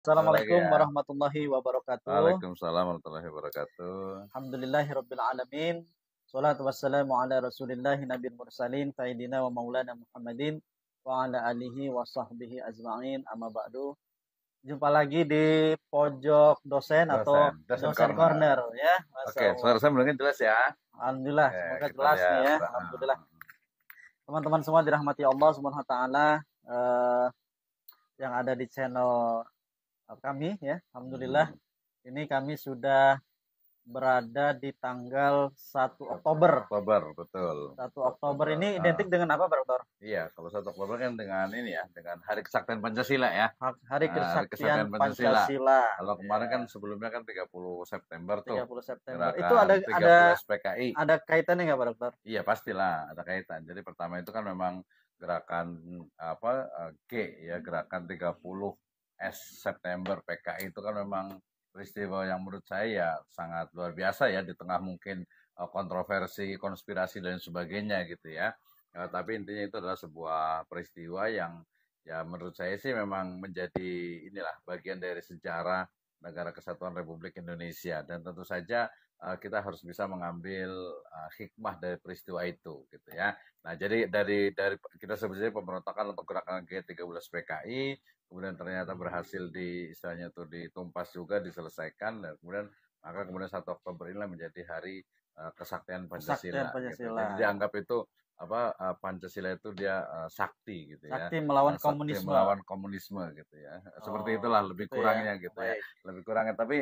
Halo lagi Assalamualaikum ya. warahmatullahi wabarakatuh. Waalaikumsalam warahmatullahi wabarakatuh. Alhamdulillahirabbil alamin. Shalatu wassalamu ala Rasulillahi nabiyil mursalin sayyidina wa maulana Muhammadin wa ala alihi wa sahbihi ajma'in. Amma ba'du. Jumpa lagi di pojok dosen atau Dosen dosen corner. corner ya. Masya Oke, Allah. suara saya mungkin jelas ya. Alhamdulillah, Oke, semoga kita jelas nih lihat. ya. Alhamdulillah. Teman-teman semua dirahmati Allah Subhanahu wa taala yang ada di channel kami ya. Alhamdulillah. Ini kami sudah berada di tanggal 1 Oktober. Oktober, betul. 1 Oktober ini identik dengan apa, Pak Dokter? Iya, kalau 1 Oktober kan dengan ini ya, dengan Hari Kesaktian Pancasila ya. Hari Hari Kesaktian Kesaktian Pancasila. Pancasila. Kalau kemarin Ya, kan sebelumnya kan 30 September tuh. 30 September. Itu Gerakan 30 SPKI. ada kaitannya nggak, Pak Dokter? Iya, pastilah ada kaitan. Jadi pertama itu kan memang gerakan apa G ya, gerakan 30 September PKI itu kan memang peristiwa yang menurut saya ya sangat luar biasa ya di tengah mungkin kontroversi, konspirasi dan sebagainya gitu ya. Tapi intinya itu adalah sebuah peristiwa yang ya menurut saya sih memang menjadi inilah bagian dari sejarah Negara Kesatuan Republik Indonesia dan tentu saja kita harus bisa mengambil hikmah dari peristiwa itu gitu ya. Nah, jadi dari kita sebenarnya pemberontakan untuk gerakan G13 PKI kemudian ternyata berhasil di istilahnya itu ditumpas juga diselesaikan dan kemudian 1 Oktober inilah menjadi hari kesaktian Kesaktian Pancasila gitu. Jadi Pancasila. dianggap itu Pancasila itu dia sakti gitu ya. Sakti melawan Sakti komunisme. melawan komunisme gitu ya. Seperti itulah lebih gitu kurangnya ya. gitu ya. Baik. Lebih kurangnya tapi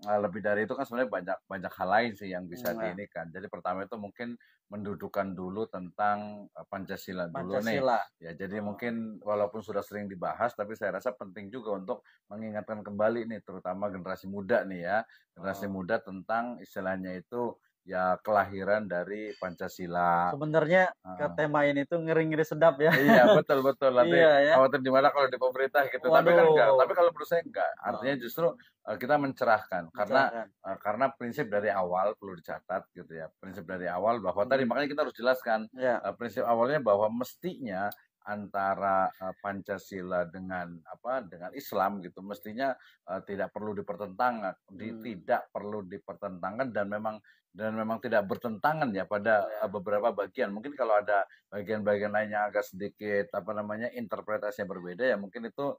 lebih dari itu kan sebenarnya banyak banyak hal lain sih yang bisa Nah, diinikan. Jadi pertama itu mungkin mendudukan dulu tentang Pancasila dulu nih. Pancasila. Ya, jadi mungkin walaupun sudah sering dibahas, tapi saya rasa penting juga untuk mengingatkan kembali nih, terutama generasi muda nih ya, generasi muda tentang istilahnya itu ya kelahiran dari Pancasila. Sebenarnya ke tema ini tuh ngeri-ngeri sedap ya. Iya, betul betul. Nanti Iya ya. khawatir di mana kalau di pemerintah gitu. Tapi kan enggak. Waduh. Tapi kalau menurut saya enggak. Artinya justru kita mencerahkan Mencerahkan. karena prinsip dari awal perlu dicatat gitu ya. Prinsip dari awal bahwa tadi makanya kita harus jelaskan Ya. prinsip awalnya bahwa mestinya antara Pancasila dengan Islam gitu mestinya tidak perlu dipertentangkan, tidak perlu dipertentangkan dan memang tidak bertentangan ya pada beberapa bagian. Mungkin kalau ada bagian-bagian lainnya agak sedikit interpretasinya berbeda ya mungkin itu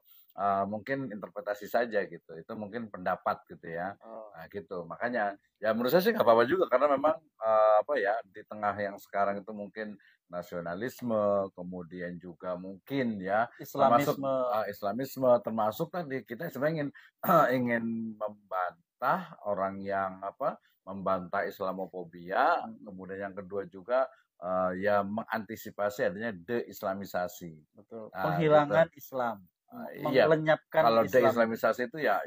mungkin interpretasi saja gitu. Itu mungkin pendapat gitu ya. Nah, gitu. Makanya ya menurut saya sih nggak apa-apa juga karena memang di tengah yang sekarang itu mungkin nasionalisme, kemudian juga mungkin ya termasuk Islamisme. Islamisme, termasuk tadi kita sebenarnya ingin ingin membantah orang yang membantah Islamofobia, kemudian yang kedua juga ya mengantisipasi adanya deislamisasi. Betul. Nah, Penghilangan gitu. Islam. Iya, Melenyapkan kalau Islam. deislamisasi itu ya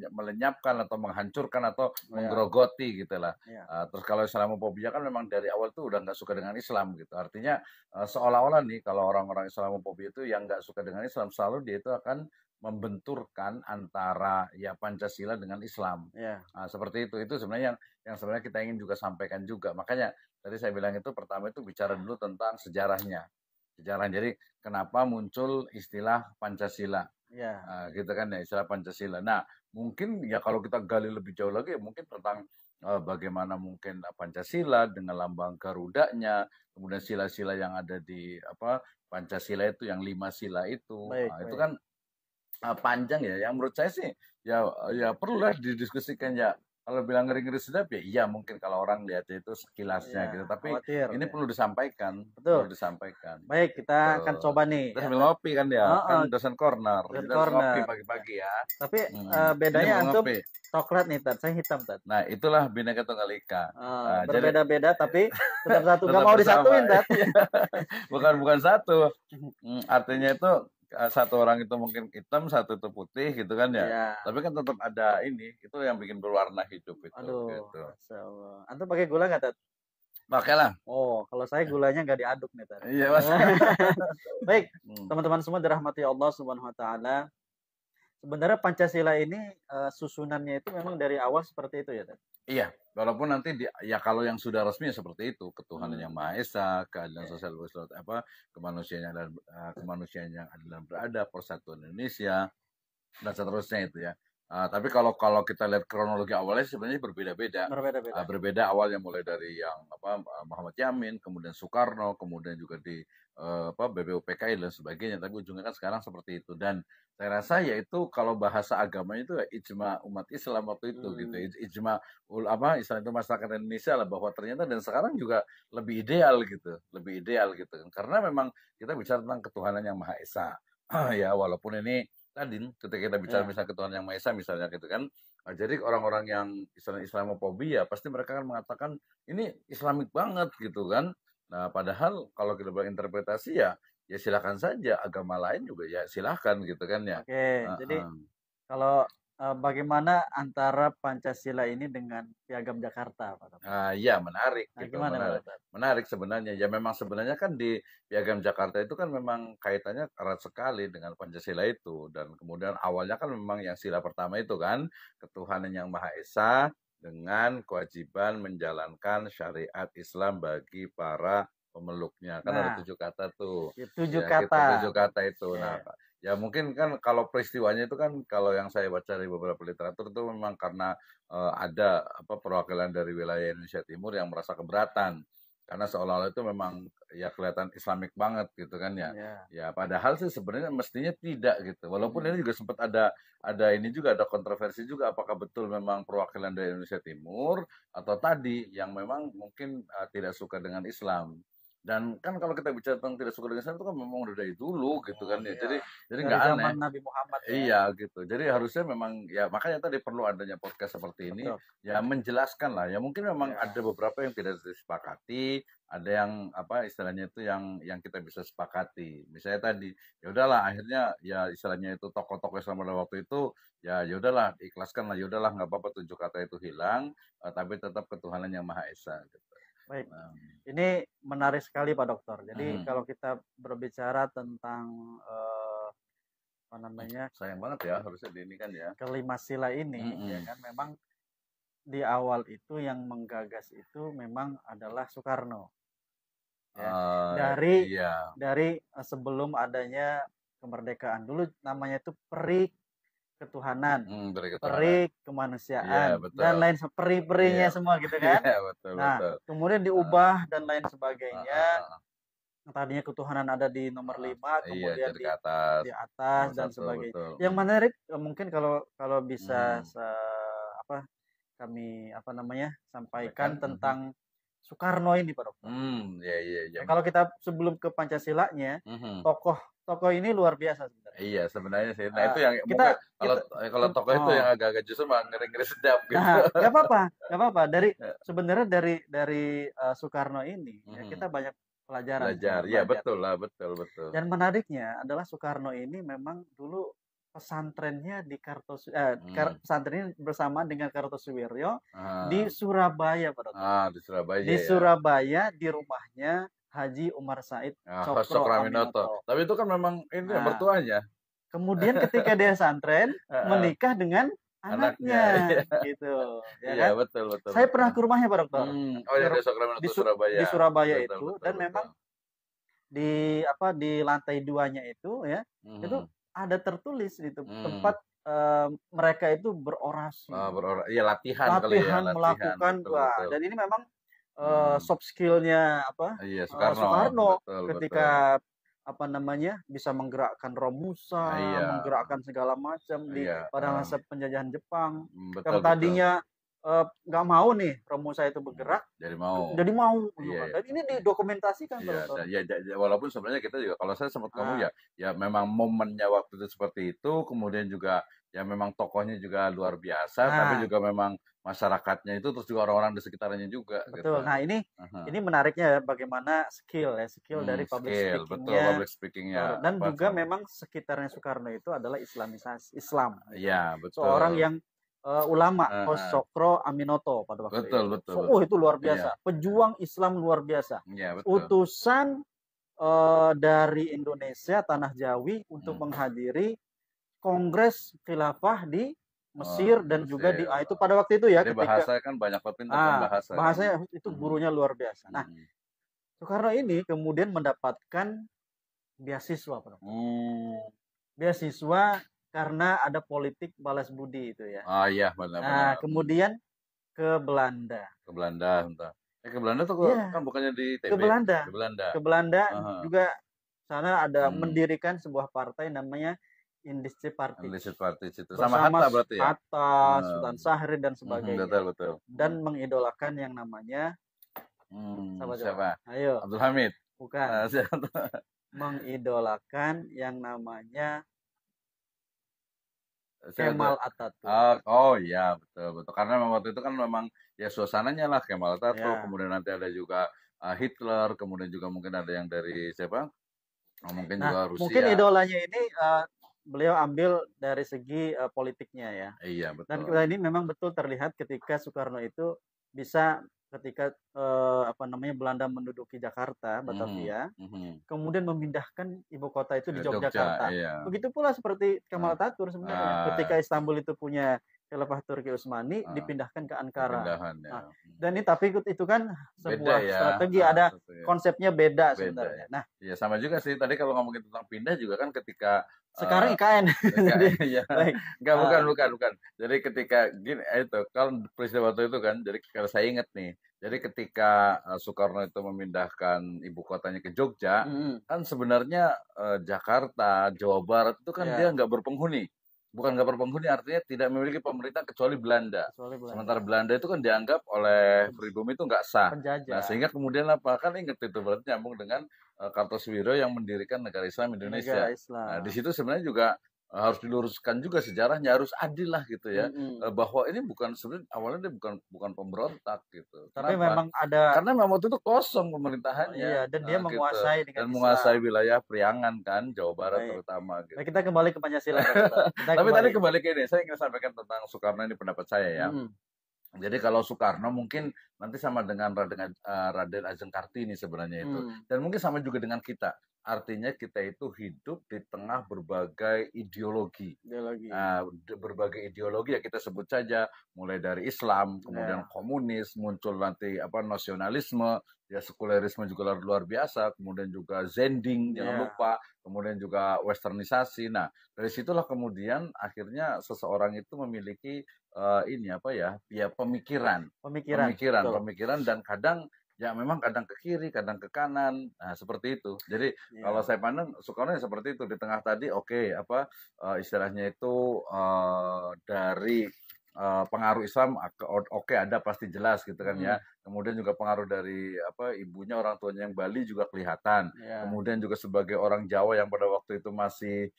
melenyapkan atau menghancurkan atau menggerogoti gitu lah. Ya. Terus kalau Islamofobia kan memang dari awal tuh udah nggak suka dengan Islam gitu. Artinya seolah-olah nih kalau orang-orang Islamofobia itu yang nggak suka dengan Islam selalu dia itu akan membenturkan antara ya Pancasila dengan Islam. Ya. Seperti itu sebenarnya yang sebenarnya kita ingin juga sampaikan juga. Makanya tadi saya bilang itu pertama itu bicara dulu tentang sejarahnya. Sejarah. Jadi kenapa muncul istilah Pancasila? Ya. Gitu kan ya istilah Pancasila. Nah, mungkin ya kalau kita gali lebih jauh lagi mungkin tentang bagaimana mungkin Pancasila dengan lambang Garudanya, kemudian sila-sila yang ada di Pancasila itu yang 5 sila itu. Itu kan panjang ya. Yang menurut saya sih ya perlulah didiskusikan ya. Kalau bilang ngeri-ngeri sedap ya iya mungkin kalau orang lihatnya itu sekilasnya gitu. Tapi ini perlu disampaikan, perlu disampaikan. Baik, kita akan coba nih. Kita sambil ngopi kan ya, kan dosen corner. Kita ngopi pagi-pagi ya. Tapi bedanya antum coklat nih, Tad. Saya hitam, Tad. Nah, itulah Bhinneka Tunggal Ika. Berbeda-beda tapi tetap satu. Gak mau disatuin, Tad. Bukan satu. Artinya itu satu orang itu mungkin hitam, satu itu putih gitu kan ya. Iya. Tapi kan tetap ada itu yang bikin berwarna hidup itu. Aduh, gitu. Masya Allah. Antum pakai gula nggak, Tad? Pakailah. Oh, kalau saya gulanya nggak diaduk nih, Tad. Iya, Mas. Baik, teman-teman semua dirahmati Allah Subhanahu wa taala. Sebenarnya Pancasila ini susunannya itu memang dari awal seperti itu ya, Tad? Iya, walaupun nanti ya kalau yang sudah resmi seperti itu, ketuhanan yang Maha Esa, keadilan sosial kemanusiaan yang adil dan beradab, persatuan Indonesia. dan seterusnya itu ya. Tapi kalau kita lihat kronologi awalnya sebenarnya berbeda-beda. Berbeda-beda. Berbeda awalnya mulai dari yang Muhammad Yamin, kemudian Soekarno, kemudian juga di BPUPKI dan sebagainya. Tapi ujungnya kan sekarang seperti itu. Dan saya rasa ya itu kalau bahasa agamanya itu ya ijma umat Islam waktu itu gitu. Ijma Islam itu masyarakat Indonesia lah, bahwa ternyata dan sekarang juga lebih ideal gitu, lebih ideal gitu. Karena memang kita bicara tentang ketuhanan yang Maha Esa. Ya walaupun ini tadi ketika kita bicara misalnya ketuhanan yang Maha Esa misalnya gitu kan. Jadi orang-orang yang Islamofobia pasti mereka akan mengatakan ini Islamik banget gitu kan. Nah, padahal kalau kita berinterpretasi ya silakan saja, agama lain juga ya silakan gitu kan ya. Oke, jadi kalau bagaimana antara Pancasila ini dengan Piagam Jakarta, Pak Dokter? Iya menarik Nah, gitu, gimana, Pak menarik. Dokter? Menarik sebenarnya. Ya memang sebenarnya kan di Piagam Jakarta itu kan memang kaitannya erat sekali dengan Pancasila itu. Dan kemudian awalnya kan memang yang sila pertama itu kan, ketuhanan yang Maha Esa dengan kewajiban menjalankan syariat Islam bagi para pemeluknya. Kan ada Nah, 7 kata tuh. 7 Ya, gitu, kata. 7 kata itu. Oke. Nah, ya mungkin kan kalau peristiwanya itu kan kalau yang saya baca dari beberapa literatur itu memang karena ada perwakilan dari wilayah Indonesia Timur yang merasa keberatan karena seolah-olah itu memang ya kelihatan Islamik banget gitu kan ya. Ya padahal sih sebenarnya mestinya tidak gitu. Walaupun ini juga sempat ada ini juga ada kontroversi juga apakah betul memang perwakilan dari Indonesia Timur atau tadi yang memang mungkin tidak suka dengan Islam. Dan kan kalau kita bicara tentang tidak suka dengan Islam itu kan memang udah dari dulu gitu kan ya. Jadi Dari nggak aneh. zaman Nabi Muhammad ya. Iya gitu. Jadi harusnya memang ya makanya tadi perlu adanya podcast seperti ini. Betul. Ya menjelaskan lah. Ya mungkin memang ada beberapa yang tidak disepakati, ada yang istilahnya itu yang kita bisa sepakati. Misalnya tadi, ya udahlah akhirnya ya istilahnya itu tokoh-tokoh Islam pada waktu itu ya udahlah ikhlaskan lah, ya udahlah nggak apa-apa 7 kata itu hilang, tapi tetap ketuhanan yang Maha Esa gitu. Baik, ini menarik sekali Pak Dokter. Jadi kalau kita berbicara tentang apa namanya, sayang banget ya harusnya di ini kan ya. Kelima sila ini, ya kan memang di awal itu yang menggagas itu memang adalah Soekarno. Ya. Dari sebelum adanya kemerdekaan dulu namanya itu Peri Ketuhanan, peri kemanusiaan, dan lain peri-perinya semua gitu kan. Nah, kemudian diubah dan lain sebagainya. Tadinya ketuhanan ada di nomor 5, kemudian di atas dan sebagainya. Yang menarik mungkin kalau bisa kami sampaikan tentang Soekarno ini Pak Dokter. Kalau kita sebelum ke Pancasilanya, tokoh ini luar biasa sebenarnya. Iya sebenarnya sih. Nah itu yang kalau tokoh itu yang agak-agak justru malah ngeri-ngeri sedap gitu. Nah, nggak apa-apa. Sebenarnya dari Soekarno ini ya, kita banyak pelajaran. Iya betul. Dan menariknya adalah Soekarno ini memang dulu pesantrennya di pesantrennya bersama dengan Kartosuwiryo di Surabaya, Pak Dokter. Di Surabaya. Di Surabaya di rumahnya Haji Umar Said Sokraminoto. Tapi itu kan memang ini mertuanya. Kemudian ketika dia santren menikah dengan anaknya gitu. Ya kan? Betul. Saya pernah ke rumahnya Pak Dokter. Di Surabaya. Di Surabaya itu dan memang di lantai 2-nya itu ya itu ada tertulis itu tempat mereka itu berorasi. Latihan melakukan dan ini memang soft skill-nya Soekarno ketika bisa menggerakkan Romusa, menggerakkan segala macam pada masa penjajahan Jepang. Yang tadinya nggak mau nih Romusa itu bergerak, jadi mau. Dan ini didokumentasikan. Walaupun sebenarnya kita juga kalau saya sempat ngomong ya memang momennya waktu itu seperti itu, kemudian juga ya memang tokohnya juga luar biasa, tapi juga memang masyarakatnya itu terus juga orang-orang di sekitarnya juga. Betul. Gitu. Nah ini menariknya bagaimana skill dari public speaking-nya. Dan juga memang sekitarnya Soekarno itu adalah Islamisasi Islam. Iya betul. Seorang yang ulama Sokro Aminoto pada waktu itu. Betul. Itu luar biasa. Pejuang Islam luar biasa. Ya, betul. Utusan dari Indonesia Tanah Jawi untuk menghadiri Kongres Khilafah di Mesir dan juga di itu pada waktu itu ya. Jadi bahasa kan banyak pintar bahasa. Bahasanya itu gurunya luar biasa. Nah, Soekarno ini kemudian mendapatkan beasiswa, Pak. Beasiswa karena ada politik balas budi itu ya. Oh iya, Nah, benar-benar. kemudian ke Belanda. Ke Belanda, bentar. Ke Belanda tuh Iya, kan bukannya di ke TB? Belanda. Di Belanda. Ke Belanda Aha. juga sana ada Hmm. mendirikan sebuah partai namanya Indische Party. Illicit Parties itu. Sama Bersama Hatta berarti ya? Hatta, Sultan Syahrir dan Mhm, sebagainya. betul, betul. Dan mengidolakan yang namanya Siapa? Ayo, Abdul Hamid. bukan. Siapa? Mengidolakan yang namanya Siapa tuh? Kemal Atatürk. Oh iya, betul, betul. Karena memang waktu itu kan memang ya suasananya lah Kemal Atatürk, Ya. kemudian nanti ada juga Hitler, kemudian juga mungkin ada yang dari siapa? Mungkin Nah, juga mungkin Rusia. idolanya ini beliau ambil dari segi politiknya ya. Iya, Dan betul. ini memang betul terlihat ketika Soekarno itu bisa ketika Belanda menduduki Jakarta, Batavia, kemudian memindahkan ibu kota itu di Jogja, Yogyakarta. iya. Begitu pula seperti Kemal Atatürk sebenarnya. Ketika Istanbul itu punya Khilafah Turki Utsmani, dipindahkan ke Ankara. Pindahan, ya. Nah, dan ini tapi itu kan sebuah Beda ya. strategi, ada konsepnya beda Beda sebenarnya. ya. Nah, ya sama juga sih. Tadi kalau ngomongin tentang pindah juga kan ketika sekarang IKN. ya. Baik. Enggak, bukan. Jadi ketika gini itu kalau peristiwa waktu itu kan, jadi kalau saya ingat nih, jadi ketika Soekarno itu memindahkan ibu kotanya ke Jogja, kan sebenarnya Jakarta, Jawa Barat itu kan dia nggak berpenghuni. Bukan nggak berpenghuni, artinya tidak memiliki pemerintah kecuali Belanda. Sementara Belanda itu kan dianggap oleh pribumi itu nggak sah. Penjajah. Nah, sehingga kemudian apa? Kan ingat itu berarti nyambung dengan Kartosuwiro yang mendirikan negara Islam Indonesia. Negara Islam. Nah, di situ sebenarnya juga harus diluruskan juga sejarahnya, harus adil lah gitu ya, bahwa ini bukan sebenarnya awalnya dia bukan pemberontak gitu. Tapi Kenapa? memang ada, karena memang waktu itu kosong pemerintahannya. Iya, dan dia menguasai gitu. dengan dan menguasai wilayah Priangan kan, Jawa Barat terutama. Gitu. Nah, kita kembali ke Pancasila. Tapi tadi kembali ke ini, saya ingin sampaikan tentang Soekarno, ini pendapat saya ya. Jadi kalau Soekarno mungkin nanti sama dengan Raden Ajeng Kartini sebenarnya itu. Dan mungkin sama juga dengan kita. Artinya kita itu hidup di tengah berbagai ideologi. Berbagai ideologi ya kita sebut saja, mulai dari Islam, kemudian komunis, muncul nanti nasionalisme, ya sekulerisme juga luar biasa, kemudian juga Zending jangan lupa, kemudian juga westernisasi. Nah, dari situlah kemudian akhirnya seseorang itu memiliki pemikiran dan kadang ya memang kadang ke kiri, kadang ke kanan. Nah, seperti itu. Jadi kalau saya pandang Soekarno seperti itu di tengah tadi istilahnya itu dari pengaruh Islam ada pasti jelas gitu kan ya. Kemudian juga pengaruh dari ibunya, orang tuanya yang Bali juga kelihatan. Kemudian juga sebagai orang Jawa yang pada waktu itu masih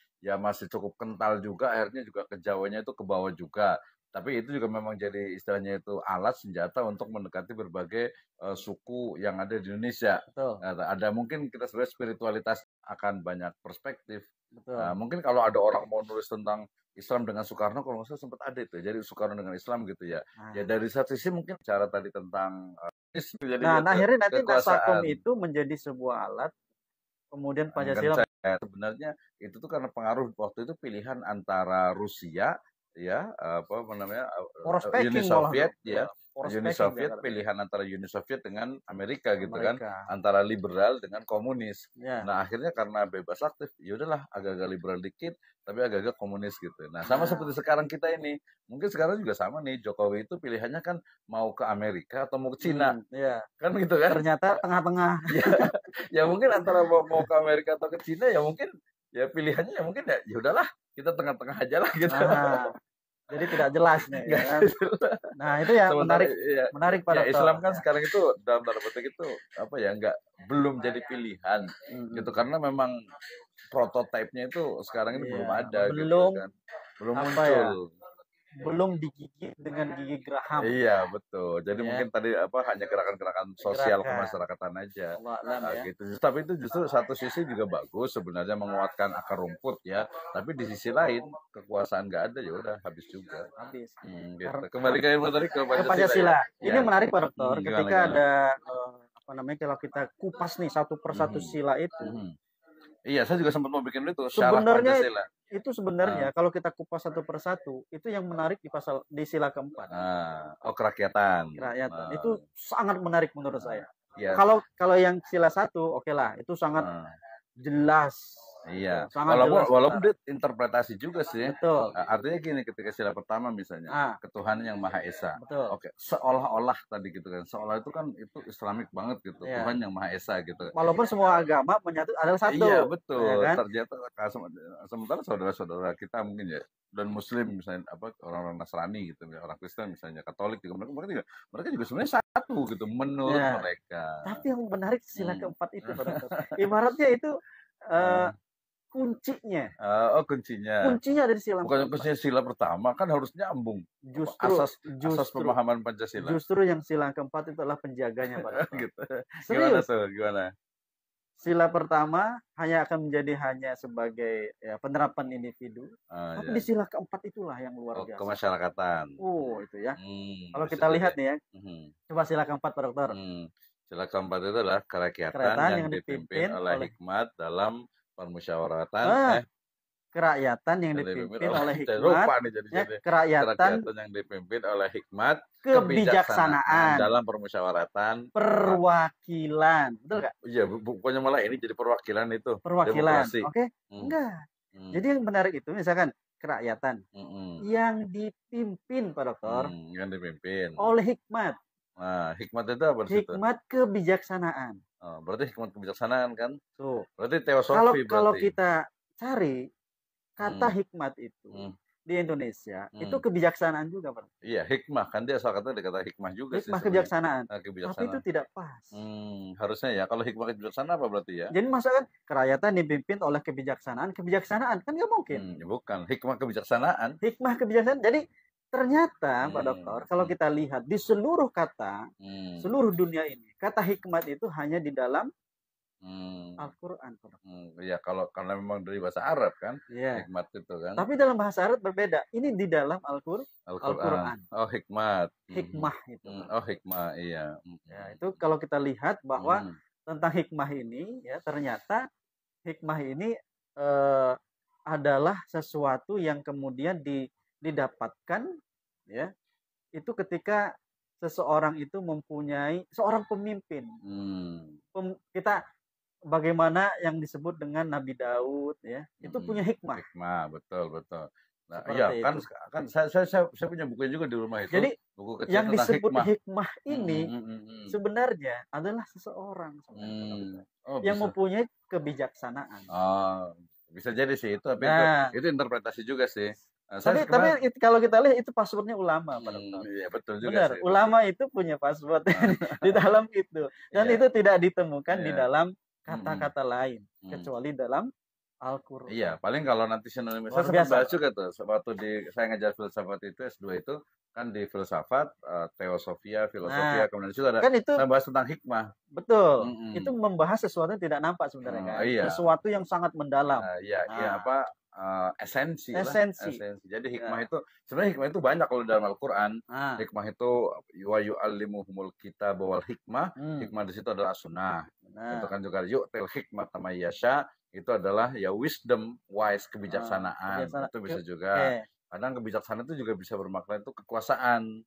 cukup kental juga, akhirnya juga ke Jawanya itu ke bawah juga. Tapi itu juga memang jadi istilahnya itu alat senjata untuk mendekati berbagai suku yang ada di Indonesia. Ada mungkin kita sebenarnya spiritualitas akan banyak perspektif. Mungkin kalau ada orang mau nulis tentang Islam dengan Soekarno, kalau nggak salah sempat ada itu. Jadi Soekarno dengan Islam gitu ya. Ya dari satu sisi mungkin cara tadi tentang akhirnya nanti Nasakom itu menjadi sebuah alat. Kemudian Pancasila sebenarnya itu tuh karena pengaruh waktu itu pilihan antara Rusia Uni Soviet Uni Soviet, pilihan antara Uni Soviet dengan Amerika gitu kan, antara liberal dengan komunis. Nah akhirnya karena bebas aktif, ya udahlah agak-agak liberal dikit, tapi agak-agak komunis gitu. Nah sama seperti sekarang kita ini, mungkin sekarang juga sama nih, Jokowi itu pilihannya kan mau ke Amerika atau mau ke Cina, kan gitu kan? Ternyata tengah-tengah. ya mungkin antara mau ke Amerika atau ke Cina ya mungkin ya pilihannya ya udahlah kita tengah-tengah aja lah gitu. Jadi tidak jelas nih. Kan? Nah itu ya menarik pada Islam kan sekarang itu dalam tanda petik itu belum jadi pilihan gitu, karena memang prototipenya itu sekarang ini belum ada, belum gitu kan. Belum muncul. Belum digigit dengan gigi Graham. Iya betul. Jadi mungkin tadi hanya gerakan-gerakan sosial kemasyarakatan aja. Gitu. Tapi itu justru satu sisi juga bagus sebenarnya, menguatkan akar rumput ya. Tapi di sisi lain kekuasaan nggak ada, ya udah habis juga. Gitu. Kembali ke Pancasila. Ini menarik Pak Dokter. Ketika ada kalau kita kupas nih satu persatu sila itu. Iya, saya juga sempat mau bikin itu. Sebenarnya itu sebenarnya kalau kita kupas satu persatu, itu yang menarik di sila keempat. Kerakyatan. Itu sangat menarik menurut saya. Kalau yang sila satu, oke lah, itu sangat jelas Iya. Sangat Walaupun jelas walaupun utara. dia interpretasi juga sih. Betul. Artinya gini, ketika sila pertama misalnya, Ah, ketuhanan yang Maha Esa. betul. Oke, seolah-olah tadi gitu kan. Seolah itu kan itu Islamik banget gitu. Iya. Tuhan yang Maha Esa gitu. Walaupun semua agama menyatu adalah satu. Iya, Ya betul. kan? Ternyata sementara saudara-saudara kita mungkin ya, dan Muslim misalnya apa orang-orang Nasrani gitu, orang Kristen misalnya, Katolik juga mereka juga sebenarnya satu gitu menurut Ya. mereka. Tapi yang menarik sila Hmm. keempat itu, Pak Dokter. Ibaratnya itu kuncinya. Oh, kuncinya. Kuncinya ada di sila Bukan keempat. kuncinya sila pertama, kan harus nyambung. Asas Justru pemahaman Pancasila. Justru yang sila keempat itu adalah penjaganya, Pak Dokter. Gitu. Gimana Serius. tuh? Gimana? Sila pertama akan menjadi hanya sebagai ya, penerapan individu, tapi Iya. di sila keempat itulah yang luar biasa. Kemasyarakatan. Oh, itu ya. Kalau bisa kita jadi. lihat nih ya, coba sila keempat, Pak Dokter. Sila keempat itu adalah kerakyatan Kerakyatan yang dipimpin oleh hikmat dalam permusyawaratan. Kerakyatan yang dipimpin oleh hikmat. Lupa nih jadi. Kerakyatan yang dipimpin oleh hikmat, kebijaksanaan dalam permusyawaratan, perwakilan. Betul nggak? Iya, pokoknya malah ini jadi perwakilan itu. Perwakilan, demokrasi. oke? Enggak. Jadi yang menarik itu misalkan kerakyatan yang dipimpin, Pak Dokter, yang dipimpin oleh hikmat. Nah, hikmat itu apa di situ? Hikmat kebijaksanaan. Oh, berarti hikmat kebijaksanaan kan? Tuh. Berarti teosofi. Kalau kita cari kata hikmat itu di Indonesia, itu kebijaksanaan juga, Pak. Iya, hikmah kan dia asal kata hikmah juga hikmah kebijaksanaan. kebijaksanaan. Tapi itu tidak pas. Harusnya ya, kalau hikmah kebijaksanaan apa berarti ya? Jadi masakan kerakyatan dipimpin oleh kebijaksanaan kan nggak mungkin. Bukan, hikmah kebijaksanaan. Hikmah kebijaksanaan. Jadi ternyata Pak Dokter, kalau kita lihat di seluruh kata, seluruh dunia ini, kata hikmat itu hanya di dalam Al-Quran. Iya, karena memang dari bahasa Arab kan, hikmat itu kan. Tapi dalam bahasa Arab berbeda. Ini di dalam Al-Quran. Oh, hikmat. Hikmah itu. Oh, hikmah, iya. Ya, itu kalau kita lihat bahwa tentang hikmah ini, ya ternyata hikmah ini adalah sesuatu yang kemudian didapatkan, ya, itu ketika seseorang itu mempunyai seorang pemimpin. Kita bagaimana yang disebut dengan Nabi Daud, ya, itu punya hikmah. Hikmah, betul. Nah, iya kan saya punya bukunya juga di rumah itu. Jadi buku kecil yang tentang disebut hikmah ini sebenarnya adalah seseorang yang mempunyai kebijaksanaan. Oh, bisa jadi sih itu, tapi itu interpretasi juga sih. Tapi kalau kita lihat itu passwordnya ulama, Pak Dokter. Iya, betul juga. Benar, sih, ulama itu punya password di dalam itu, dan itu tidak ditemukan di dalam kata-kata lain kecuali dalam Al-Quran. Iya, paling kalau nanti sinonim, saya sempat bahas juga tuh waktu saya ngajar filsafat itu S2 itu kan di filsafat, teosofia, filosofia, kemudian juga ada kan saya bahas tentang hikmah. Betul. Itu membahas sesuatu yang tidak nampak sebenarnya kan. Sesuatu yang sangat mendalam. Esensi. Jadi hikmah itu sebenarnya hikmah itu banyak kalau dalam Al-Qur'an. Hikmah itu wa yu'allimuhumul kitab wal hikmah. Hikmah di situ adalah sunnah. Itu kan juga yu'til hikmah tamayasya, itu adalah ya wisdom, wise, kebijaksanaan. Itu bisa juga. Kadang kebijaksanaan itu juga bisa bermakna itu kekuasaan.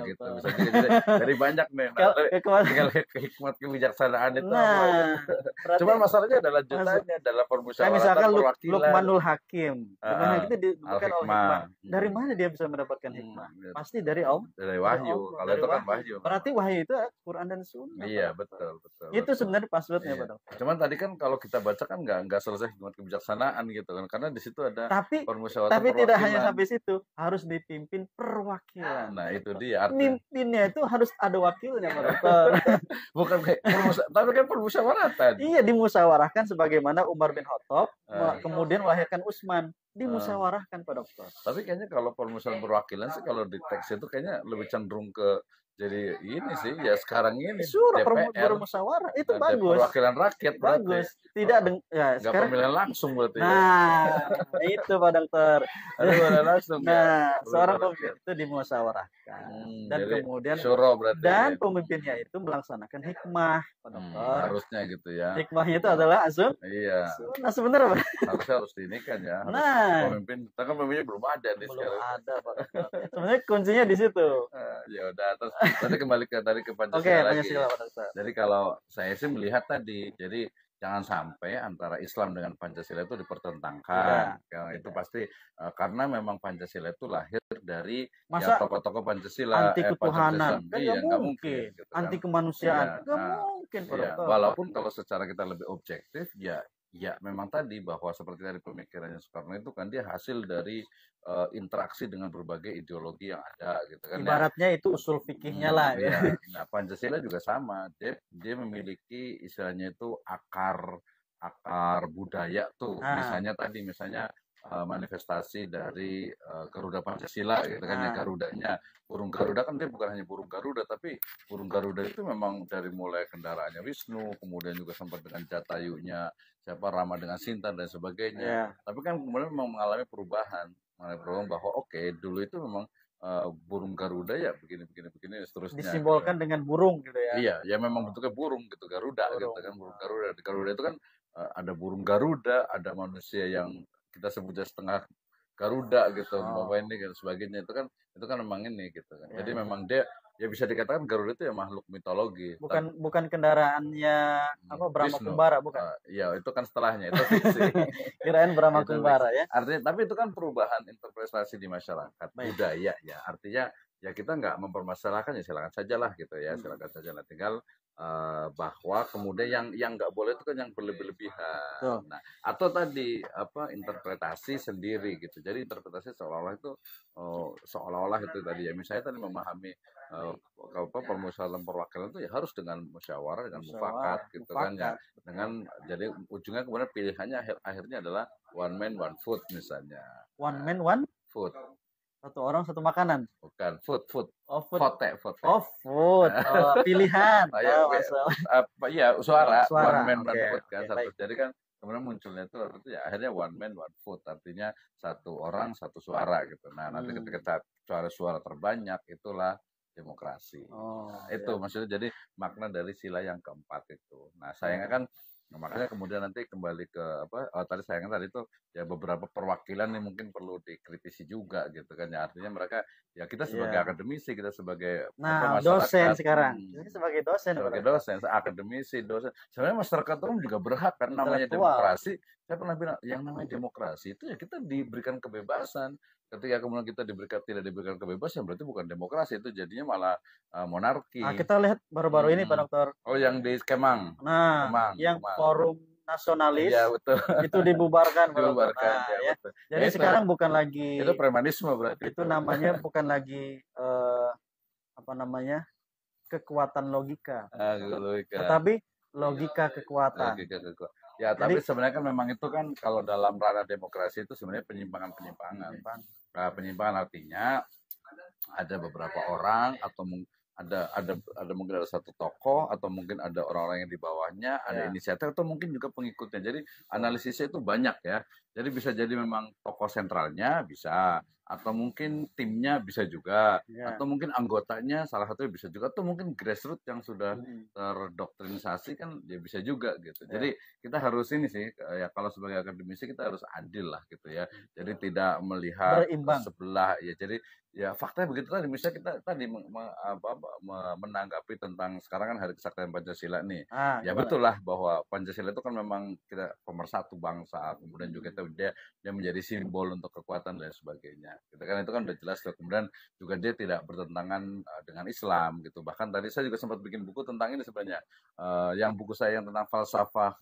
Gitu bisa juga. Jadi banyak nih. Tinggal hikmat kebijaksanaan itu. Cuma masalahnya adalah lanjutannya adalah permusyawaratan misalkan perwakilan. Luqmanul Hakim. Luqmanul Hakim itu dibukan oleh hikmah. Dari mana dia bisa mendapatkan hikmah? Pasti dari Allah. Dari wahyu. Kalau itu kan wahyu. Berarti wahyu itu Quran dan Sunnah. Iya, betul. Itu sebenarnya passwordnya, Pak Dokter. Cuman tadi kan kalau kita baca kan nggak selesai hikmat kebijaksanaan gitu kan, karena di situ ada permusyawaratan. Tapi tidak hanya sampai situ, harus dipimpin perwakilan. Nah, itu dia. Pemimpinnya itu harus ada wakilnya, Pak Dokter. Bukan kayak tapi kan permusyawaratan. Iya, dimusyawarahkan sebagaimana Umar bin Khattab kemudian melahirkan Utsman. Dimusyawarahkan, Pak Dokter. Tapi kayaknya kalau permusyawaratan perwakilan sih kalau di teks itu kayaknya lebih cenderung ke jadi ini sih ya sekarang ini suruh bermusyawarah itu bagus. Perwakilan rakyat bagus. Tidak sekarang pemilihan langsung berarti. Nah, itu Pak Dokter. Pemilihan langsung. Nah, seorang pemimpin itu dimusyawarahkan dan kemudian dan pemimpinnya itu melaksanakan hikmah, Pak Dokter. Harusnya gitu ya. Hikmahnya itu adalah azab. Iya. Nah, sebenarnya harus ini kan ya. Pemimpin, kita kan pemimpinnya belum ada nih sekarang. Belum ada, Pak Dokter. Sebenarnya kuncinya di situ. Ya udah, terus kembali ke Pancasila lagi. Pancasila, Pak Dokter. Jadi kalau saya sih melihat tadi, jadi jangan sampai antara Islam dengan Pancasila itu dipertentangkan. Ya, itu pasti karena memang Pancasila itu lahir dari ya Masa tokoh-tokoh Pancasila, anti Pancasila, ketuhanan? Kan iya nggak nggak mungkin. mungkin, gitu kan. Anti kemanusiaan? Iya, Nggak nah, mungkin, Pak iya. Dokter. Walaupun kalau secara kita lebih objektif, ya memang tadi bahwa seperti dari pemikirannya Soekarno itu kan dia hasil dari interaksi dengan berbagai ideologi yang ada, gitu kan ya. Ibaratnya itu usul fikihnya lah. Iya. Nah, Pancasila juga sama. Dia memiliki istilahnya itu akar budaya tuh. Nah, Misalnya manifestasi dari Garuda Pancasila gitu kan ya, nah, Garudanya. Burung Garuda kan dia bukan hanya burung Garuda, tapi burung Garuda itu memang dari mulai kendaraannya Wisnu, kemudian juga sempat dengan Jatayunya siapa Rama dengan Sinta dan sebagainya. ya. Tapi kan kemudian memang mengalami perubahan bahwa oke, dulu itu memang burung Garuda ya begini dan seterusnya. Disimbolkan gitu. dengan burung gitu ya. Iya, ya memang bentuknya burung gitu, Garuda gitu kan, burung Garuda. Di Garuda itu kan ada burung Garuda, ada manusia yang kita sebutnya setengah Garuda gitu, Bapak ini dan sebagainya itu kan memang ini gitu kan. Jadi memang dia ya bisa dikatakan Garuda itu ya makhluk mitologi. Bukan kendaraannya apa Brahma Kumbara bukan? Iya, itu kan setelahnya itu fiksi. Kirain Brahma Kumbara ya. Artinya tapi itu kan perubahan interpretasi di masyarakat, budaya ya. Artinya ya kita nggak mempermasalahkan ya silakan saja lah gitu ya, silakan saja lah, tinggal bahwa kemudian yang nggak boleh itu kan yang berlebihan. Nah, atau tadi apa interpretasi sendiri gitu. Jadi interpretasi seolah-olah itu tadi ya, misalnya tadi memahami permusyawaratan perwakilan itu ya harus dengan musyawarah, dengan mufakat gitu kan ya, dengan jadi ujungnya kemudian pilihannya akhirnya adalah one man one vote misalnya. One man one vote. Satu orang satu makanan. Bukan food. Oh, food. Vote. Oh, food. Oh, pilihan. Iya, suara. One man one vote kan satu. Baik. Jadi kan kemudian munculnya itu ya akhirnya one man one vote, artinya satu orang satu suara gitu. Nah, nanti ketika suara terbanyak itulah demokrasi. Itu maksudnya jadi makna dari sila yang keempat itu. Nah, sayangnya kan makanya kemudian nanti kembali ke tadi sayangnya tadi itu ya beberapa perwakilan yang mungkin perlu dikritisi juga gitu kan ya, artinya mereka ya kita sebagai akademisi, kita sebagai dosen sekarang ini sebagai dosen akademisi sebenarnya masyarakat umum juga berhak kan, namanya demokrasi. Saya pernah bilang yang namanya demokrasi itu ya kita diberikan kebebasan. Ketika kemudian kita tidak diberikan kebebasan berarti bukan demokrasi, itu jadinya malah monarki. Nah, kita lihat baru-baru ini Pak Dokter. Oh, yang di Kemang. Nah, yang Forum Nasionalis ya, betul. Itu dibubarkan. Ya. Betul. Jadi itu, sekarang bukan lagi itu premanisme berarti. Itu namanya bukan lagi kekuatan logika. Tetapi logika kekuatan. Ya, tapi sebenarnya kan memang itu kan kalau dalam ranah demokrasi itu sebenarnya penyimpangan. Penyimpangan artinya ada beberapa orang atau ada mungkin ada satu tokoh atau mungkin ada orang-orang yang di bawahnya, ada inisiatif atau mungkin juga pengikutnya. Jadi analisisnya itu banyak ya. Jadi bisa jadi memang tokoh sentralnya bisa, atau mungkin timnya bisa juga, atau mungkin anggotanya salah satunya bisa juga, atau mungkin grassroots yang sudah terdoktrinisasi kan ya bisa juga gitu. Jadi kita harus ini sih ya, kalau sebagai akademisi kita harus adil lah gitu ya. Jadi tidak melihat sebelah ya. Jadi ya faktanya begitu tadi. Misalnya kita tadi menanggapi tentang sekarang kan Hari Kesaktian Pancasila nih. Ya betul lah bahwa Pancasila itu kan memang kita pemersatu bangsa, kemudian juga dia menjadi simbol untuk kekuatan dan sebagainya. Gitu kan, itu kan udah jelas. Kemudian juga dia tidak bertentangan dengan Islam gitu. Bahkan tadi saya juga sempat bikin buku tentang ini sebenarnya. Yang buku saya yang tentang falsafah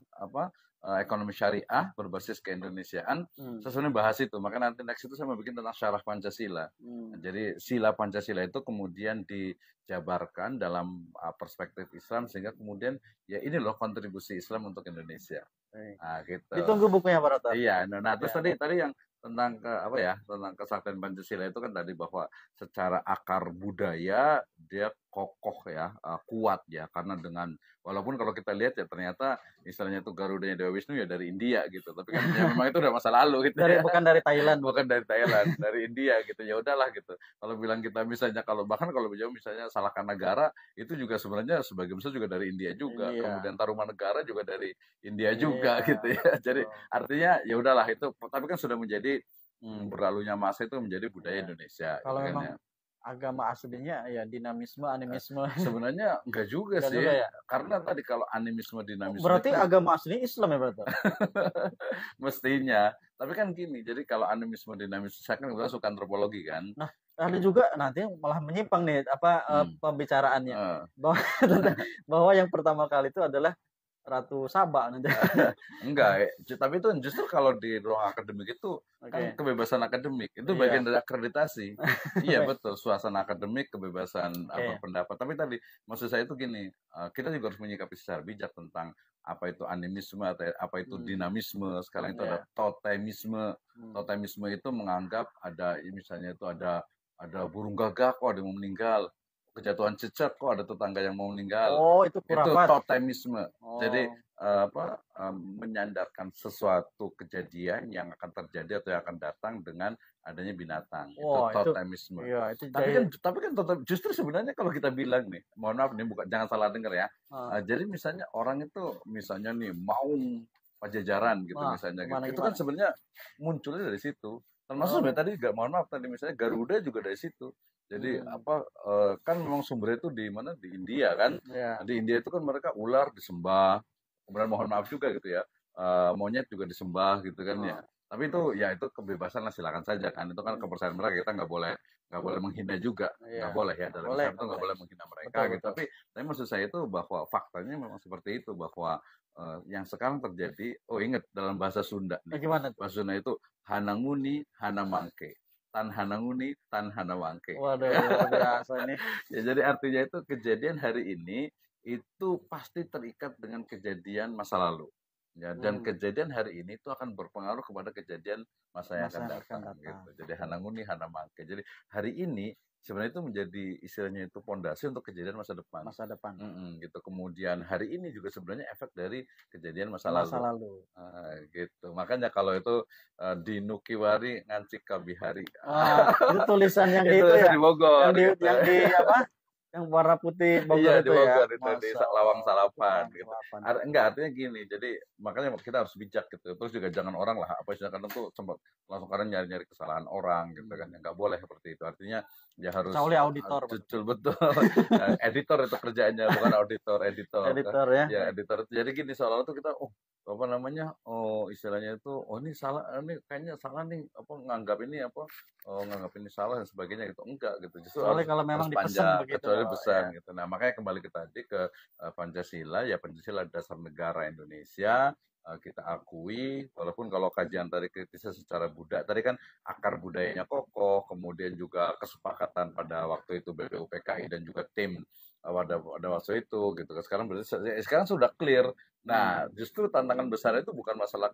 ekonomi syariah berbasis keindonesiaan, saya sebenarnya bahas itu. Maka nanti next itu saya mau bikin tentang syarah Pancasila. Jadi sila Pancasila itu kemudian dijabarkan dalam perspektif Islam, sehingga kemudian ya ini loh kontribusi Islam untuk Indonesia. Nah, gitu. Ditunggu bukunya Pak Rota. Iya, nah terus tadi yang tentang tentang kesaktian Pancasila itu kan tadi bahwa secara akar budaya dia kokoh ya, kuat ya, karena dengan walaupun kalau kita lihat ya ternyata istilahnya itu Garudanya Dewa Wisnu ya dari India gitu, tapi kan ya memang itu udah masa lalu gitu. Bukan dari Thailand, dari India gitu. Ya udahlah gitu. Kalau bilang kita misalnya kalau jauh misalnya salahkan negara itu juga sebenarnya sebagian besar juga dari India juga. Kemudian Tarumanegara juga dari India juga gitu ya. Jadi artinya ya udahlah itu, tapi kan sudah menjadi berlalunya masa itu menjadi budaya Indonesia. Kalau gitu memang kan, ya. agama aslinya ya dinamisme, animisme. Sebenarnya enggak juga Enggak sih. juga ya? Karena tadi kalau animisme, dinamisme Berarti itu agama aslinya Islam ya berarti? mestinya. Tapi kan gini, jadi kalau animisme, dinamisme, saya kan kebetulan suka antropologi kan. Nah, ada juga nanti malah menyimpang nih pembicaraannya Eh, bahwa bahwa yang pertama kali itu adalah Ratu Saba nanti. enggak, tapi itu justru kalau di ruang akademik itu kan Oke. kebebasan akademik, itu Iya. bagian dari akreditasi. Iya betul, suasana akademik, kebebasan Oke. berpendapat. Tapi tadi maksud saya itu gini, kita juga harus menyikapi secara bijak tentang apa itu animisme atau apa itu dinamisme. Sekarang itu ada Iya. totemisme. Totemisme itu menganggap ada misalnya itu ada burung gagak kok ada yang mau meninggal. Kejatuhan cecak kok ada tetangga yang mau meninggal. Oh, itu Itu khurafat. totemisme. Oh. Jadi menyandarkan sesuatu kejadian yang akan terjadi atau yang akan datang dengan adanya binatang. Wah, Itu totemisme. Iya, itu Tapi kan justru sebenarnya kalau kita bilang nih, mohon maaf nih, jangan salah dengar ya. Jadi misalnya orang itu misalnya nih mau Pajajaran gitu misalnya gitu. Itu kan sebenarnya munculnya dari situ. Termasuk tadi mohon maaf tadi misalnya Garuda juga dari situ. Jadi kan memang sumbernya itu di mana, di India kan. Iya. Di India itu kan mereka ular disembah, kemudian mohon maaf juga gitu ya, monyet juga disembah gitu kan ya. Tapi itu ya itu kebebasan lah, silakan saja kan. Itu kan kepercayaan mereka, kita nggak boleh menghina juga, nggak boleh ya dalam Islam itu nggak boleh menghina mereka gitu. Tapi maksud saya itu bahwa faktanya memang seperti itu, bahwa yang sekarang terjadi, ingat dalam bahasa Sunda nih, Gimana tuh? bahasa Sunda itu hananguni hanamangke. Tan hananguni tan hanawangke. Waduh, luar biasa nih. Ya, jadi artinya itu kejadian hari ini itu pasti terikat dengan kejadian masa lalu. Ya, dan kejadian hari ini itu akan berpengaruh kepada kejadian masa yang akan datang. Gitu. Jadi hananguni hanamangke. Jadi hari ini sebenarnya itu menjadi istilahnya itu pondasi untuk kejadian masa depan. Gitu. Kemudian hari ini juga sebenarnya efek dari kejadian masa lalu. Gitu. Makanya kalau itu di Nukiwari ngancik kabihari. Itu tulisan yang itu itu ya. di Bogor. Yang di apa? Yang warna putih Bogor iya, itu di Bogor ya. itu di Lawang Salapan gitu. Enggak, artinya gini. Jadi makanya kita harus bijak gitu. Terus juga jangan orang lah apa istilah kadang tuh sempat langsung kadang nyari-nyari kesalahan orang gitu kan. Enggak boleh seperti itu. Artinya ya harus auditor. Betul. Editor itu kerjaannya, bukan auditor, editor. Editor ya. Ya, editor. Jadi gini soalnya tuh kita apa namanya? Istilahnya itu ini salah, ini kayaknya salah nih, nganggap ini nganggap ini salah dan sebagainya gitu. Enggak gitu. Justru soalnya kalau memang dipesan begitu. Kecuali pesan gitu. Nah, makanya kembali ke tadi ke Pancasila, ya Pancasila dasar negara Indonesia, kita akui, walaupun kalau kajian tadi kritisnya secara budaya, tadi kan akar budayanya kokoh, kemudian juga kesepakatan pada waktu itu BPUPKI dan juga tim pada waktu itu gitu. Sekarang sudah clear. Nah, justru tantangan besar itu bukan masalah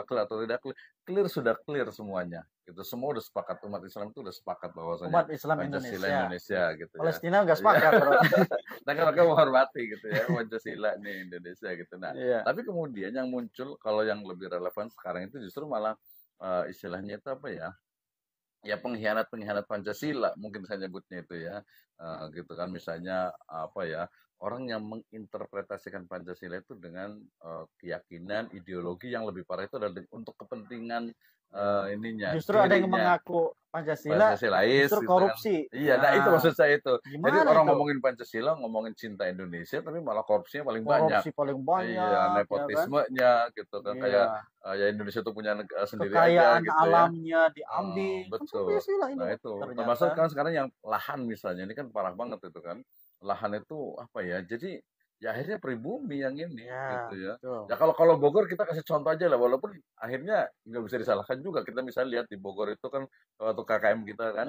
clear atau tidak clear. Clear sudah clear semuanya. Gitu. Semua udah sepakat, umat Islam itu udah sepakat bahwasanya umat Islam Pancasila Indonesia gitu ya. Palestina nggak sepakat, bro. Nah, kan mereka menghormati gitu ya Pancasila nih Indonesia gitu. Nah, tapi kemudian yang muncul kalau yang lebih relevan sekarang itu justru malah istilahnya itu apa ya? Ya pengkhianat Pancasila mungkin saya nyebutnya itu ya, gitu kan, misalnya apa ya, orang yang menginterpretasikan Pancasila itu dengan keyakinan ideologi yang lebih parah itu adalah untuk kepentingan ininya. Justru ada yang mengaku Pancasilais justru korupsi. Kan. Iya, nah itu maksud saya itu. Jadi orang ngomongin Pancasila, ngomongin cinta Indonesia, tapi malah korupsinya paling banyak. Korupsi paling banyak. Iya, nepotismenya ya kan? Gitu kan, kayak ya Indonesia itu punya negara sendiri kekayaan aja gitu alamnya diambil. Betul. Ini. Nah itu termasuk kan sekarang yang lahan misalnya, ini kan parah banget itu kan. Lahan itu apa ya, jadi ya akhirnya pribumi yang ini gitu ya. Betul. Ya kalau Bogor kita kasih contoh aja lah, walaupun akhirnya nggak bisa disalahkan juga. Kita misalnya lihat di Bogor itu kan waktu KKM kita kan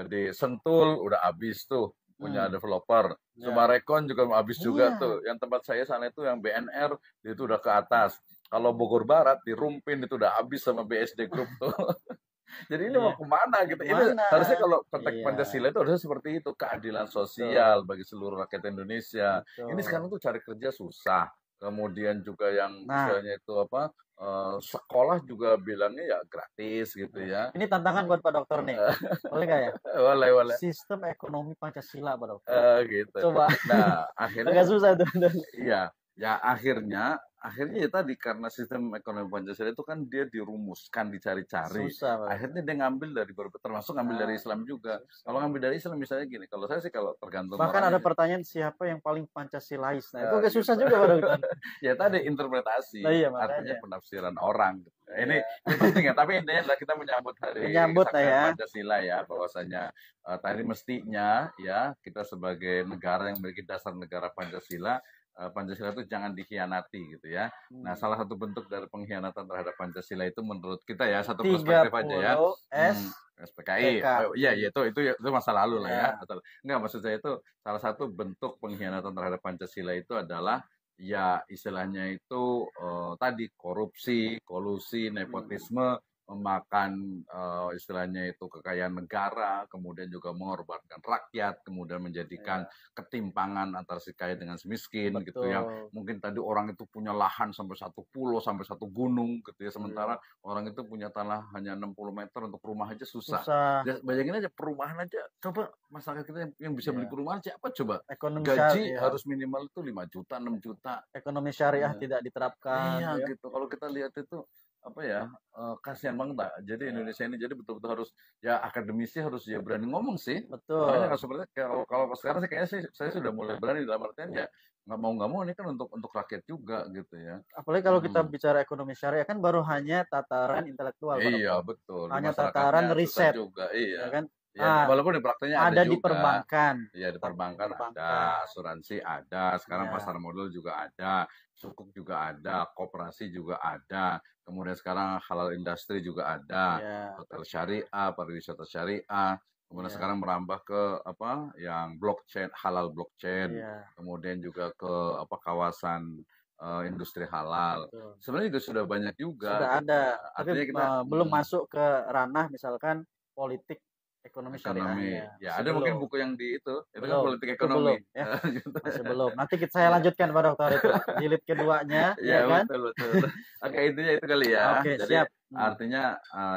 di Sentul udah habis tuh punya developer. Sumarekon juga habis juga tuh. Yang tempat saya sana itu yang BNR itu udah ke atas. Kalau Bogor Barat di Rumpin itu udah habis sama BSD Group tuh. Jadi ini mau kemana gitu? Ini harusnya kalau konteks Pancasila itu harusnya seperti itu, keadilan sosial bagi seluruh rakyat Indonesia. Ini sekarang tuh cari kerja susah. Kemudian juga yang misalnya itu apa, sekolah juga bilangnya ya gratis gitu ya. Ini tantangan buat Pak Dokter nih. Boleh nggak ya? Boleh. Sistem ekonomi Pancasila Pak Dokter. Gitu. Coba. Nah, akhirnya agak susah tuh. Iya. Ya akhirnya akhirnya ya tadi karena sistem ekonomi Pancasila itu kan dia dirumuskan, dicari-cari. Susah, Pak. Akhirnya dia ngambil dari termasuk ngambil dari Islam juga. Susah. Kalau ngambil dari Islam misalnya gini, kalau saya sih kalau tergantung Bahkan ada orangnya. pertanyaan siapa yang paling Pancasilais. Nah, itu agak susah juga, Pak Dokter. Ya tadi interpretasi, Nah, iya, artinya makanya. penafsiran orang. Ini Iya. penting ya, tapi intinya adalah kita menyambut hari Menyambut lah kesaktian ya. Pancasila ya, bahwasanya tadi mestinya ya kita sebagai negara yang memiliki dasar negara Pancasila, Pancasila itu jangan dikhianati gitu ya. Nah, salah satu bentuk dari pengkhianatan terhadap Pancasila itu menurut kita ya, satu perspektif aja ya. 30 SPKI. PK. Oh, iya, itu masa lalu lah ya. Ya. Atau enggak, maksud saya itu salah satu bentuk pengkhianatan terhadap Pancasila itu adalah ya istilahnya itu tadi korupsi, kolusi, nepotisme, memakan istilahnya itu kekayaan negara, kemudian juga mengorbankan rakyat, kemudian menjadikan ketimpangan antara si kaya dengan si miskin gitu ya. Betul. Mungkin tadi orang itu punya lahan sampai satu pulau, sampai satu gunung gitu ya, sementara orang itu punya tanah hanya 60 meter untuk rumah aja susah. Susah. Ya, bayangin aja perumahan aja, coba masyarakat kita yang bisa beli Iya. perumahan siapa coba? Ekonomi Gaji syariah. harus minimal itu 5 juta, 6 juta. Ekonomi syariah Iya. tidak diterapkan. Iya Ya. gitu. Kalau kita lihat itu apa ya, kasihan banget, Pak. Jadi Indonesia ini jadi betul-betul harus ya akademisi harus ya berani ngomong sih. Betul. Makanya kalau sebenarnya kalau sekarang sih kayaknya sih saya sudah mulai berani dalam artian ya nggak mau ini kan untuk rakyat juga gitu ya. Apalagi kalau kita bicara ekonomi syariah kan baru hanya tataran intelektual, Pak Iya Dokter. betul. Di Hanya masyarakatnya tataran susah riset, juga. ya Iya. kan? Ya, walaupun di prakteknya ada ada di juga. perbankan. Iya di perbankan ada, Perbankan. asuransi ada, sekarang Iya. pasar modal juga ada, sukuk juga ada, koperasi juga ada, kemudian sekarang halal industri juga ada, Iya. hotel syariah, pariwisata syariah, kemudian Iya. sekarang merambah ke apa yang blockchain, halal blockchain, Iya. kemudian juga ke apa kawasan industri halal. Betul. Sebenarnya juga sudah banyak juga. Sudah gitu ada, ya. tapi Artinya kita belum masuk ke ranah misalkan politik ekonomi syariahnya. Ya, Masih ada mungkin belum. buku yang di itu kan Belum. politik Itu ekonomi. belum, ya. Gitu. Masih belum. Nanti saya lanjutkan Pak Dokter itu jilid keduanya, Ya, ya kan? betul. Oke, intinya itu kali ya. Oke, Jadi siap. artinya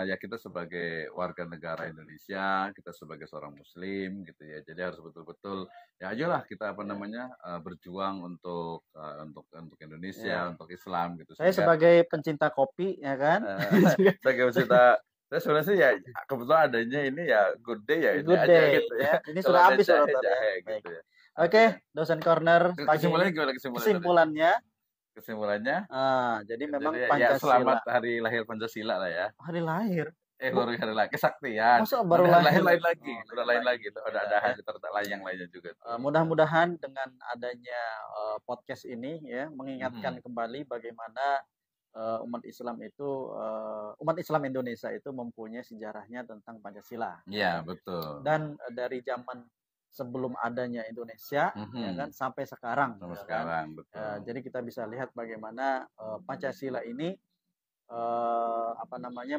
ya kita sebagai warga negara Indonesia, kita sebagai seorang muslim gitu ya. Jadi harus betul-betul ya ayolah kita apa namanya berjuang untuk Indonesia, untuk Islam gitu. Saya sebagai pencinta kopi, ya kan? Sebagai pencinta saya sebenarnya sih ya kebetulan adanya ini ya good day ya ini Good aja day, gitu ya. ya. Ini Kalau sudah ada habis jahe, Pak Dokter, ya. jahe Baik. gitu ya. Oke, dosen corner pagi Kesimpulannya ini. gimana Kesimpulannya, jadi memang ya Pancasila. selamat hari lahir Pancasila lah ya. Hari lahir. Baru hari lahir kesaktian. Masa baru Udah lahir? lain lagi, Oh, udah lain lagi. Udah ada hari lain yang lainnya juga. Mudah-mudahan dengan adanya podcast ini ya mengingatkan kembali bagaimana umat Islam Indonesia itu mempunyai sejarahnya tentang Pancasila. Iya, betul. Dan dari zaman sebelum adanya Indonesia ya kan sampai sekarang. Sampai sekarang, betul. Jadi kita bisa lihat bagaimana Pancasila ini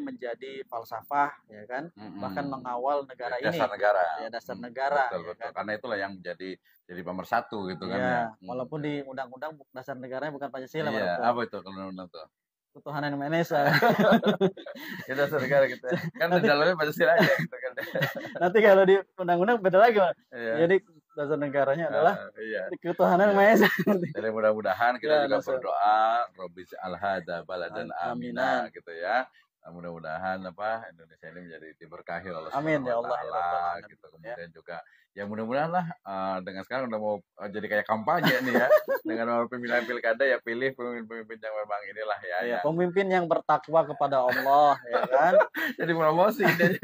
menjadi falsafah ya kan, bahkan mengawal negara ini. Dasar negara. Ya, dasar negara. Betul. Kan? Karena itulah yang jadi pemersatu gitu kan ya. ya. Walaupun di undang-undang dasar negaranya bukan Pancasila. Iya, apa itu kalau undang tuh? Ketuhanan yang Maha Esa. Itu dasar negara kita. Kan dalamnya Pancasila aja gitu kan. Nanti kalau di undang-undang beda lagi, Pak. Iya. Jadi dasar negaranya adalah ketuhanan yang Maha Esa. Jadi mudah-mudahan kita juga berdoa Robbi al-hada baladan amina gitu ya. Mudah-mudahan Indonesia ini menjadi diberkahi oleh Amin ya Allah gitu. Kemudian juga ya mudah-mudahan lah dengan sekarang udah mau jadi kayak kampanye nih ya. Dengan pemilihan pilkada ya pilih pemimpin yang memang inilah ya. Pemimpin yang bertakwa kepada Allah ya kan. Jadi promosi jadi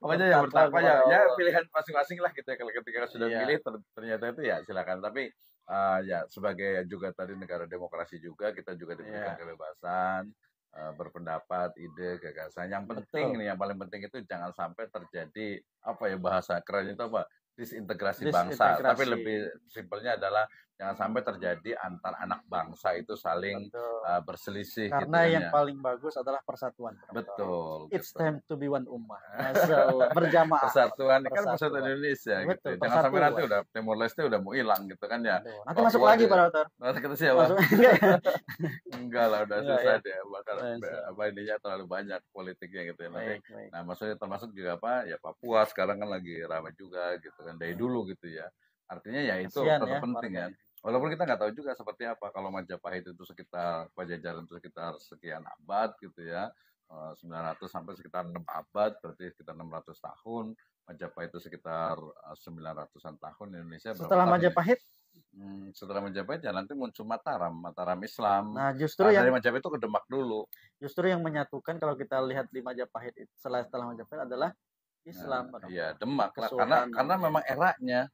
pokoknya yang bertakwa ya pilihan masing-masing lah gitu ya. Kalau ketika sudah pilih ternyata itu ya silakan, tapi ya sebagai juga tadi negara demokrasi juga kita juga diberikan kebebasan berpendapat, ide, gagasan. Yang penting nih, yang paling penting itu jangan sampai terjadi bahasa keren itu disintegrasi bangsa. Tapi lebih simpelnya adalah jangan sampai terjadi antar anak bangsa itu saling berselisih. Karena gitu yang paling bagus adalah persatuan. Betul. It's time to be one ummah. Masalah berjamaah. Persatuan ini kan persatuan Indonesia. Gitu. Jangan sampai nanti udah Timor Leste udah mau hilang gitu kan ya. Nanti masuk lagi Pak Dokter. Nanti kita siapa? Enggak lah, udah susah deh. Bakal ininya terlalu banyak politiknya gitu ya. Nanti, nah maksudnya termasuk juga ya Papua sekarang kan lagi ramai juga gitu kan dari dulu gitu ya. Artinya ya itu tetap penting kan. Walaupun kita nggak tahu juga seperti apa kalau Majapahit itu sekitar Pajajaran itu sekitar sekian abad gitu ya. 900 sampai sekitar 6 abad, berarti sekitar 600 tahun. Majapahit itu sekitar 900-an tahun. Indonesia berapa Setelah tahun ya? Majapahit, Setelah Majapahit ya nanti muncul Mataram, Mataram Islam. nah Nah, dari Majapahit itu ke Demak dulu. justru yang menyatukan kalau kita lihat di Majapahit setelah Majapahit adalah Islam. Nah, iya Demak lah, Kesultanan. karena memang eranya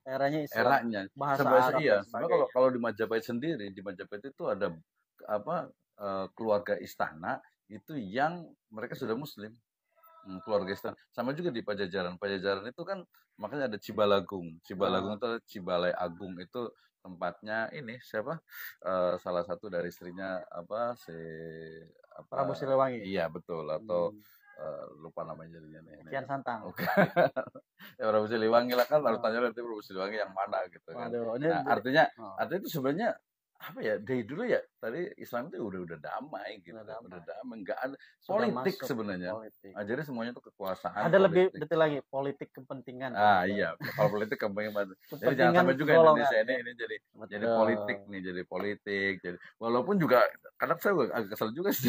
Islam. eranya. Bahasa Sebenarnya Arab iya. dan Sebenarnya sebagainya. kalau di Majapahit sendiri, di Majapahit itu ada apa keluarga istana itu yang mereka sudah Muslim. Keluarga istana. Sama juga di Pajajaran. Pajajaran itu kan makanya ada Cibalagung. Cibalagung itu Cibalai Agung itu tempatnya ini siapa? Salah satu dari istrinya Prabu Siliwangi. Iya betul, atau lupa namanya jadinya nih. Kian Santang. Oke. Ya Prabu Siliwangi lah kan, harus tanya nanti Prabu Siliwangi yang mana gitu kan. Waduh, Nah, artinya itu sebenarnya apa ya, dari dulu ya tadi Islam itu udah damai gitu, udah damai, nggak ada politik sebenarnya. Nah, jadi semuanya itu kekuasaan. Ada politik. Lebih detail lagi, politik kepentingan. Iya, kalau politik kepentingan. Jadi jangan sampai juga Indonesia ini jadi politik nih, jadi politik. Jadi walaupun juga kadang saya agak kesel juga sih.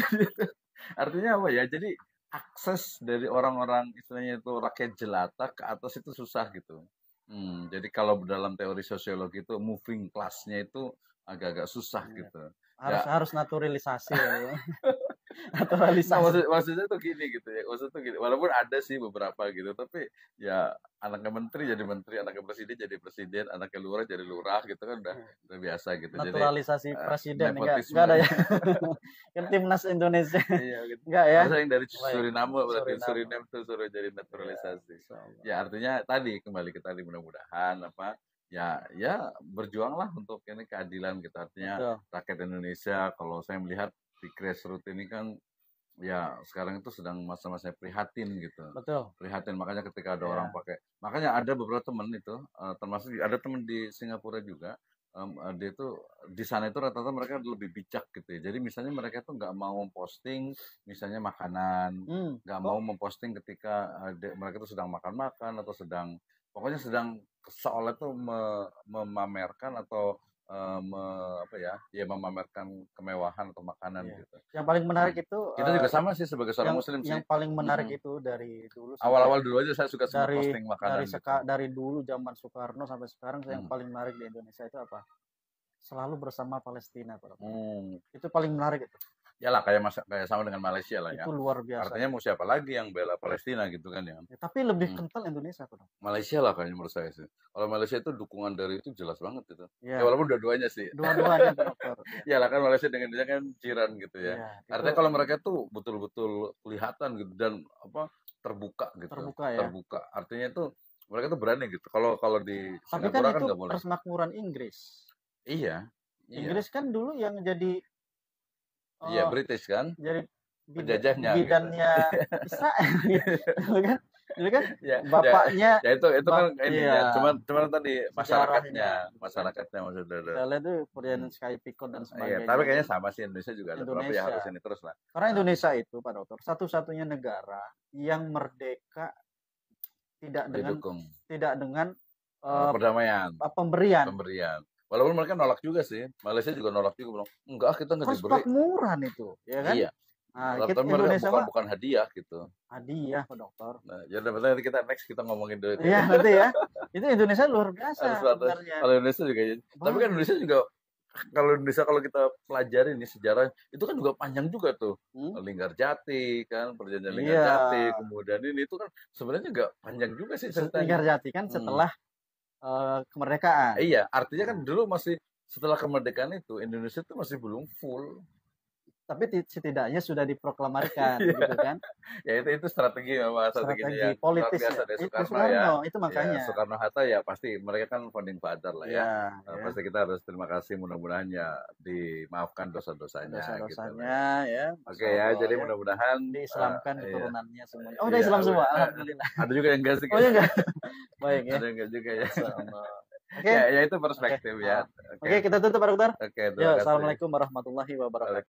Artinya apa ya? Jadi akses dari orang-orang istilahnya itu rakyat jelata ke atas itu susah gitu. Jadi kalau dalam teori sosiologi itu moving class-nya itu agak-agak susah gitu. Harus naturalisasi ya. Naturalisasi. Maksudnya tuh gini gitu ya. Maksudnya tuh gini. Walaupun ada sih beberapa gitu, tapi ya anaknya menteri jadi menteri, anaknya presiden jadi presiden, anaknya lurah jadi lurah gitu kan udah biasa gitu. Naturalisasi jadi, presiden enggak ada ya. Kan timnas Indonesia. Iya gitu. Enggak ya. Ada yang dari Suriname berarti Suriname tuh suruh jadi naturalisasi. Ya artinya tadi kembali ke tadi mudah-mudahan apa ya berjuanglah untuk ini keadilan gitu, artinya rakyat Indonesia. Kalau saya melihat di grassroots ini kan ya sekarang itu sedang masa-masa prihatin gitu. Betul. Prihatin, makanya ketika ada orang pakai, makanya ada beberapa teman itu termasuk ada teman di Singapura juga, dia itu di sana itu rata-rata mereka lebih bijak gitu ya. Jadi misalnya mereka tuh nggak mau memposting misalnya makanan, nggak mau memposting ketika mereka tuh sedang makan-makan atau pokoknya sedang seolah itu memamerkan atau memamerkan kemewahan atau makanan gitu. Yang paling menarik itu kita juga sama sih sebagai seorang muslim sih. Yang paling menarik itu dari dulu awal-awal dulu aja saya suka posting makanan dari dulu zaman Soekarno sampai sekarang yang paling menarik di Indonesia itu apa? Selalu bersama Palestina, Pak. Itu paling menarik itu. Yalah kayak sama dengan Malaysia lah ya. Itu luar biasa. Artinya mau siapa lagi yang bela Palestina gitu kan ya. Tapi lebih kental Indonesia, Pak. Malaysia lah kayaknya menurut saya sih. Kalau Malaysia itu dukungan dari itu jelas banget gitu. Ya walaupun dua-duanya sih. Dua-duanya dokter. Iyalah kan Malaysia dengan Indonesia kan jiran gitu ya. Artinya kalau mereka tuh betul-betul kelihatan gitu dan terbuka gitu. Terbuka. Artinya itu mereka tuh berani gitu. Kalau di Singapura kan nggak boleh. Persemakmuran Inggris. Iya. Inggris kan dulu yang jadi iya, British kan? Jadi penjajahnya. Bidannya Israel gitu kan? Jadi kan bapaknya ya itu kan ini ya. Cuman tadi masyarakatnya maksudnya. Saya lihat tuh perjalanan Sky Picon dan sebagainya. Iya, tapi kayaknya sama sih Indonesia juga ada beberapa yang harus ini terus lah. Karena Indonesia itu Pak Dokter satu-satunya negara yang merdeka tidak dengan perdamaian. Pemberian. Walaupun mereka nolak juga sih, Malaysia juga nolak juga bilang enggak, kita nggak diberi. Persemakmuran itu, ya kan? Iya. Nah, Indonesia bukan hadiah gitu. Hadiah, Pak Dokter. Nah, ya nanti kita next kita ngomongin dulu. Iya nanti ya. Itu Indonesia luar biasa sebenarnya. Kalau Indonesia juga, tapi kan Indonesia juga kalau kita pelajari nih sejarah itu kan juga panjang juga tuh. Linggarjati kan, perjanjian Linggarjati, kemudian ini itu kan sebenarnya juga panjang juga sih ceritanya. Linggarjati kan setelah kemerdekaan. Iya, artinya kan dulu masih setelah kemerdekaan itu Indonesia itu masih belum full. Tapi setidaknya sudah diproklamasikan gitu kan. Ya itu strategi politis ya. Soekarno, itu makanya. Ya, Soekarno Hatta ya pasti mereka kan founding father lah ya. Pasti kita harus terima kasih, mudah-mudahan ya dimaafkan dosa-dosanya gitu. Ya. Oke ya, jadi mudah-mudahan diislamkan keturunannya semuanya. Oh, udah Islam semua. Alhamdulillah. Ada juga yang enggak sih. Oh, enggak. Baik ya. Ada yang enggak juga ya. Oke. Ya itu perspektif ya. Oke, kita tutup Pak Dokter. Oke, Assalamualaikum warahmatullahi wabarakatuh.